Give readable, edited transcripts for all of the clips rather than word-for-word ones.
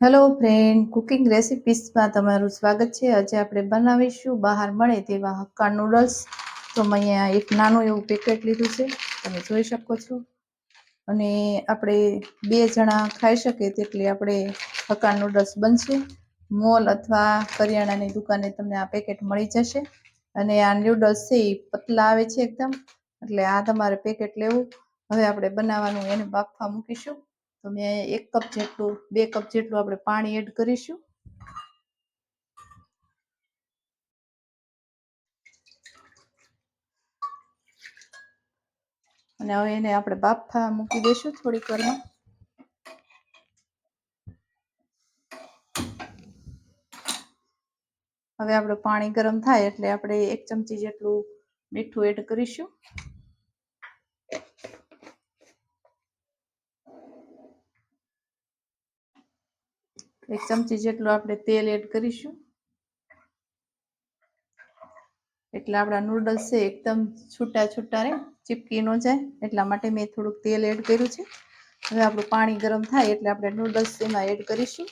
Hello friend, cooking રેસિપીસમાં તમારું સ્વાગત છે। આજે આપણે બનાવીશું બહાર મળે તેવા હક્કા નૂડલ્સ। તો મેં અહીંયા એક નાનું એવું પેકેટ લીધું છે, તમે જોઈ શકો છો। અને આપણે 2 જણા ખાઈ શકે તેટલી આપણે હક્કા નૂડલ્સ બનશે। મોલ અથવા કરિયાણાની દુકાને તમને આ પેકેટ મળી જશે। અને આ નૂડલ્સ છે એ પતલા આવે છે એકદમ, એટલે આ તમારે પેકેટ લેવું। હવે આપણે બનાવવાનું એને બાફવા મૂકીશું। તો મેં 1 કપ જેટલું 2 કપ જેટલું આપણે પાણી એડ કરીશું। અને હવે એને આપણે બાફવા મૂકી દઈશું થોડીક વારમાં। હવે આપણું પાણી ગરમ થાય એટલે આપણે 1 ચમચી જેટલું મીઠું એડ કરીશું। 1 ચમચી જેટલું આપણે તેલ એડ કરીશું, એટલે આપણા નૂડલ્સ છે એકદમ છૂટા છૂટા રહે, ચીપકી ન જાય એટલા માટે મેં થોડુંક તેલ એડ કર્યું છે। હવે આપણું પાણી ગરમ થાય એટલે આપણે નૂડલ્સ એમાં એડ કરીશું।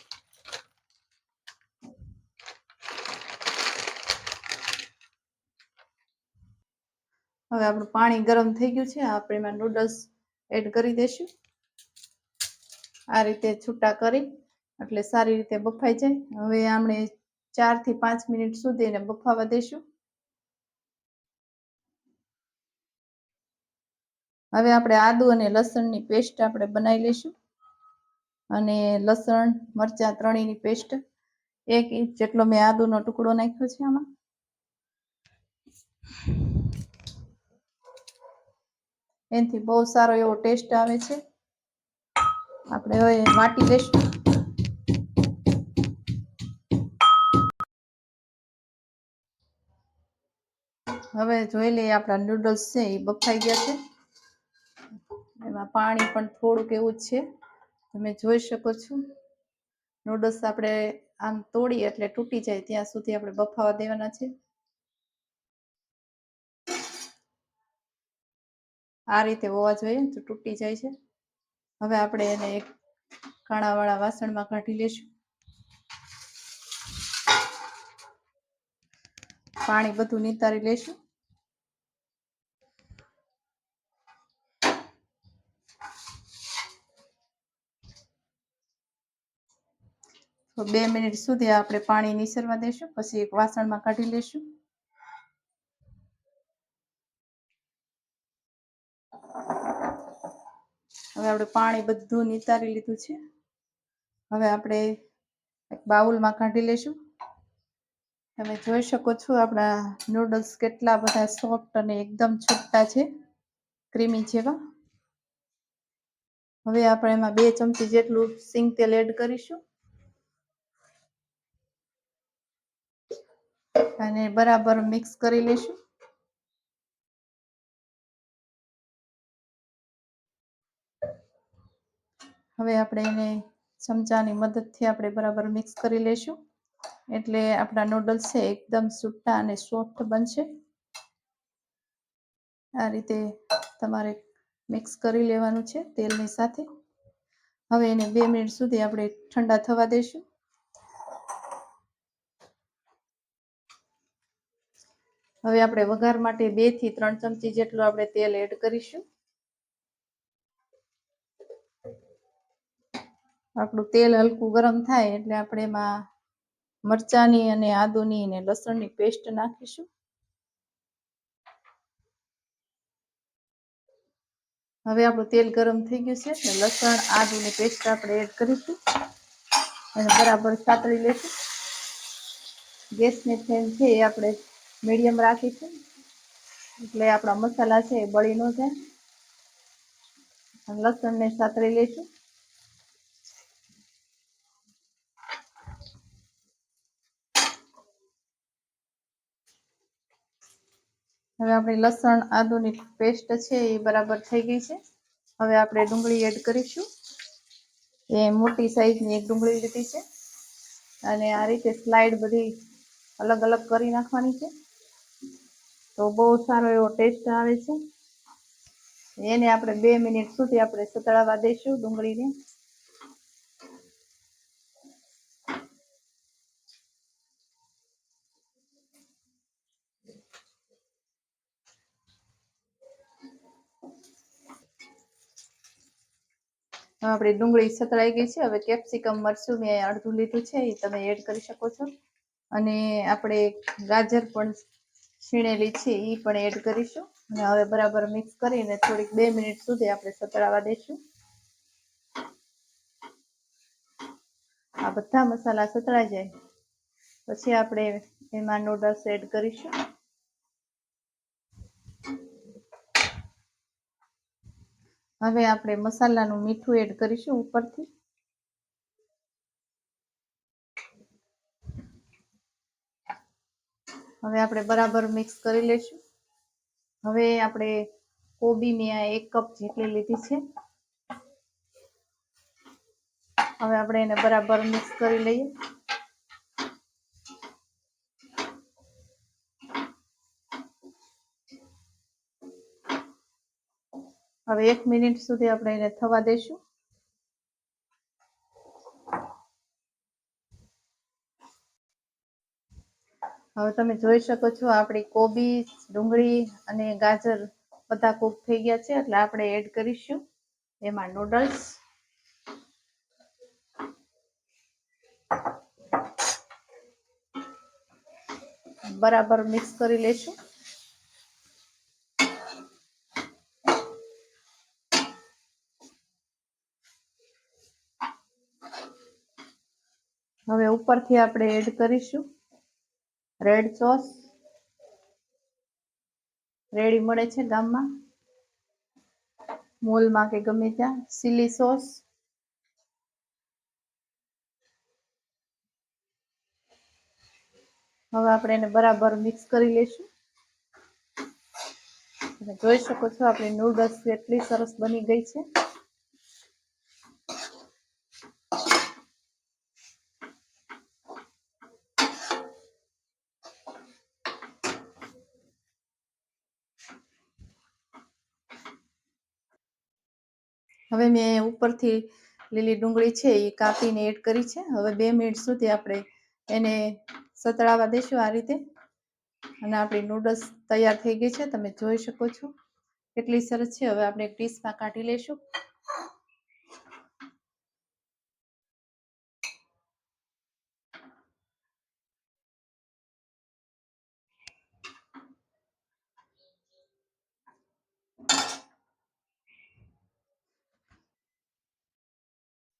હવે આપણું પાણી ગરમ થઈ ગયું છે, આપણે એમાં નૂડલ્સ એડ કરી દઈશું। આ રીતે છૂટા કરી એટલે સારી રીતે બફાઈ જાય। હવે આપણે 4 થી 5 મિનિટ સુધી એને બફાવા દઈશું। હવે આપણે આદુ અને લસણની પેસ્ટ આપણે બનાવી લઈશું। અને લસણ મરચાં ત્રણેયની પેસ્ટ 1 ઇંચ જેટલો મેં આદુનો ટુકડો નાખ્યો છે આમાં। એનાથી બહુ સારો એવો ટેસ્ટ આવે છે। આપણે હવે વાટી લઈશું। હવે જોઈ લઈએ આપણા નૂડલ્સ છે એ બફાઈ ગયા છે। એમાં પાણી પણ થોડુંક એવું જ છે, તમે જોઈ શકો છો। નૂડલ્સ આપણે આમ તોડીએ એટલે તૂટી જાય ત્યાં સુધી આપણે બફાવા દેવાના છે। આ રીતે હોવા જોઈએ, તો તૂટી જાય છે। હવે આપણે એને એક કાણાવાળા વાસણમાં કાઢી લઈશું। પાણી બધું નિતારી લઈશું। તો 2 મિનિટ સુધી આપણે પાણી નિસરવા દઈશું, પછી એક વાસણમાં કાઢી લઈશું। હવે આપણે પાણી બધું નિતારી લીધું છે। હવે આપણે એક બાઉલમાં કાઢી લઈશું। તમે જોઈ શકો છો આપણા નૂડલ્સ કેટલા બધા સોફ્ટ અને એકદમ છૂટા છે, ક્રીમી જેવા। હવે આપણે એમાં 2 ચમચી જેટલું સિંગ તેલ એડ કરીશું અને બરાબર મિક્સ કરી લઈશું। હવે આપણે એને ચમચાની મદદથી આપણે બરાબર મિક્સ કરી લઈશું, એટલે આપણા નૂડલ્સ છે એકદમ છૂટા અને સોફ્ટ બનશે। આ રીતે તમારે મિક્સ કરી લેવાનું છે તેલની સાથે। હવે એને 2 મિનિટ સુધી આપણે ઠંડા થવા દઈશું। હવે આપણે વઘાર માટે 2 થી 3 ચમચી જેટલું આપણે તેલ એડ કરીશું। આપણું તેલ હલકું ગરમ થાય એટલે આપણે એમાં મરચાંની અને આદુની અને લસણની પેસ્ટ નાખીશું। હવે આપણું તેલ ગરમ થઈ ગયું છે એટલે લસણ આદુની પેસ્ટ આપણે એડ કરીશું અને બરાબર સાતળી લઈશું। ગેસની ફ્લેમ છે એ આપણે મીડિયમ રાખીશું, એટલે આપણા મસાલા છે એ બળી ન જાય। લસણને સાતળી લઈશું। હવે આપણી લસણ આદુની પેસ્ટ છે એ બરાબર થઈ ગઈ છે। હવે આપણે ડુંગળી એડ કરીશું। એ મોટી સાઈઝની એક ડુંગળી લીધી છે અને આ રીતે સ્લાઇડ બધી અલગ અલગ કરી નાખવાની છે, તો બહુ સારો એવો ટેસ્ટ આવે છે। એને આપણે 2 મિનિટ સુધી આપણે સતળાવા દઈશું ડુંગળીને। આપણી ડુંગળી સતળાઈ ગઈ છે. હવે કેપ્સિકમ મરચું મેં અડધું લીધું છે એ તમે એડ કરી શકો છો. અને આપણે ગાજર પણ છીણેલી છે એ પણ એડ કરીશું. અને હવે બરાબર મિક્સ કરીને થોડીક 2 મિનિટ સુધી આપણે સતળાવા દઈશું. આ બધા મસાલા સતળાઈ જાય પછી આપણે એમાં નૂડલ્સ એડ કરીશું. હવે આપણે મસાલાનું મીઠું એડ કરીશું ઉપરથી. હવે આપણે બરાબર મિક્સ કરી લઈશું. હવે આપણે કોબી મેં 1 કપ જેટલી લીધી છે. હવે આપણે એને બરાબર મિક્સ કરી લઈએ. હવે 1 મિનિટ સુધી આપણે એને થવા દઈશું. હવે તમે જોઈ શકો છો આપણી કોબી, ડુંગળી અને ગાજર બધા કૂક થઈ ગયા છે. એટલે આપણે એડ કરીશું એમાં નૂડલ્સ. બરાબર મિક્સ કરી લેશું. હવે ઉપરથી આપણે એડ કરીશું રેડ સોસ. રેડી મળે છે ગામમાં, મોલમાં કે ગમે ત્યાં. Chilli sauce. હવે આપણે એને બરાબર મિક્સ કરી લઈશું. તમે જોઈ શકો છો આપણી નૂડલ્સ કેટલી સરસ બની ગઈ છે. હવે મેં ઉપરથી લીલી ડુંગળી છે એ કાપીને એડ કરી છે. હવે 2 મિનિટ સુધી આપણે એને સતળાવા દઈશું આ રીતે. અને આપણી નૂડલ્સ તૈયાર થઈ ગઈ છે. તમે જોઈ શકો છો કેટલી સરસ છે. હવે આપણે એક ડીશમાં કાઢી લઈશું.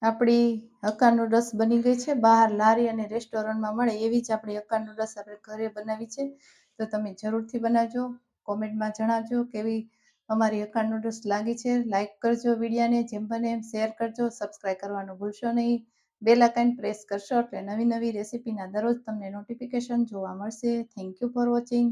આપણી હક્કા નૂડલ્સ બની ગઈ છે. બહાર લારી અને રેસ્ટોરન્ટમાં મળે એવી જ આપણી હક્કા નૂડલ્સ આપણે ઘરે બનાવી છે. તો તમે જરૂરથી બનાવજો. કોમેન્ટમાં જણાવજો કેવી અમારી હક્કા નૂડલ્સ લાગી છે. લાઇક કરજો વિડીયોને, જેમ બને એમ શેર કરજો. સબસ્ક્રાઈબ કરવાનું ભૂલશો નહીં. બેલ આઇકન પ્રેસ કરશો એટલે નવી નવી રેસીપીના દરરોજ તમને નોટિફિકેશન જોવા મળશે. Thank you for watching.